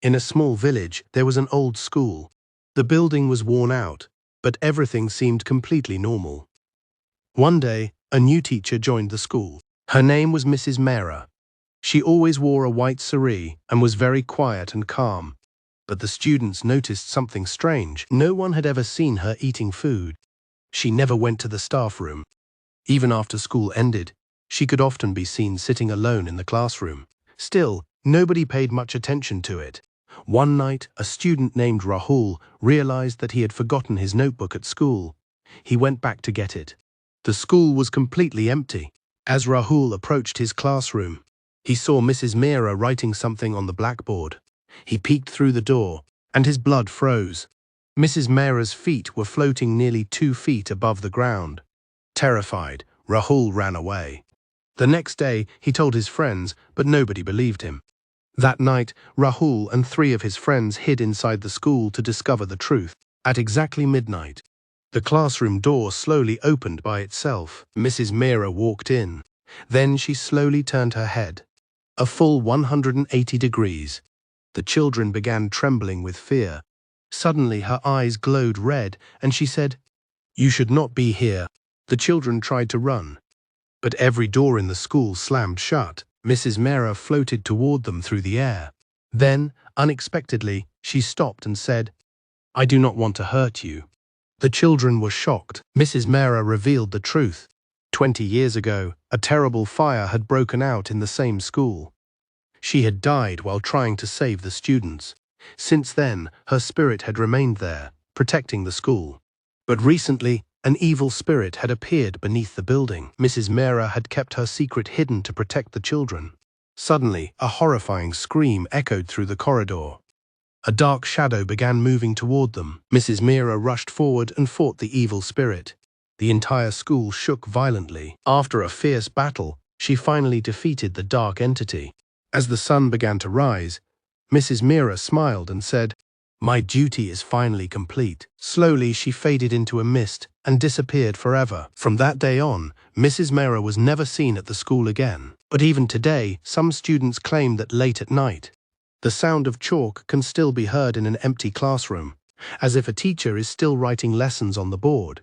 In a small village, there was an old school. The building was worn out, but everything seemed completely normal. One day, a new teacher joined the school. Her name was Mrs. Mera. She always wore a white saree and was very quiet and calm. But the students noticed something strange. No one had ever seen her eating food. She never went to the staff room. Even after school ended, she could often be seen sitting alone in the classroom. Still, nobody paid much attention to it. One night, a student named Rahul realized that he had forgotten his notebook at school. He went back to get it. The school was completely empty. As Rahul approached his classroom, he saw Mrs. Mera writing something on the blackboard. He peeked through the door, and his blood froze. Mrs. Mera's feet were floating nearly 2 feet above the ground. Terrified, Rahul ran away. The next day, he told his friends, but nobody believed him. That night, Rahul and 3 of his friends hid inside the school to discover the truth. At exactly midnight, the classroom door slowly opened by itself. Mrs. Mera walked in. Then she slowly turned her head. A full 180 degrees. The children began trembling with fear. Suddenly her eyes glowed red, and she said, "You should not be here." The children tried to run, but every door in the school slammed shut. Mrs. Mera floated toward them through the air. Then, unexpectedly, she stopped and said, "I do not want to hurt you." The children were shocked. Mrs. Mera revealed the truth. 20 years ago, a terrible fire had broken out in the same school. She had died while trying to save the students. Since then, her spirit had remained there, protecting the school. But recently, an evil spirit had appeared beneath the building. Mrs. Mera had kept her secret hidden to protect the children. Suddenly, a horrifying scream echoed through the corridor. A dark shadow began moving toward them. Mrs. Mera rushed forward and fought the evil spirit. The entire school shook violently. After a fierce battle, she finally defeated the dark entity. As the sun began to rise, Mrs. Mera smiled and said, "My duty is finally complete." Slowly, she faded into a mist and disappeared forever. From that day on, Mrs. Mera was never seen at the school again. But even today, some students claim that late at night, the sound of chalk can still be heard in an empty classroom, as if a teacher is still writing lessons on the board.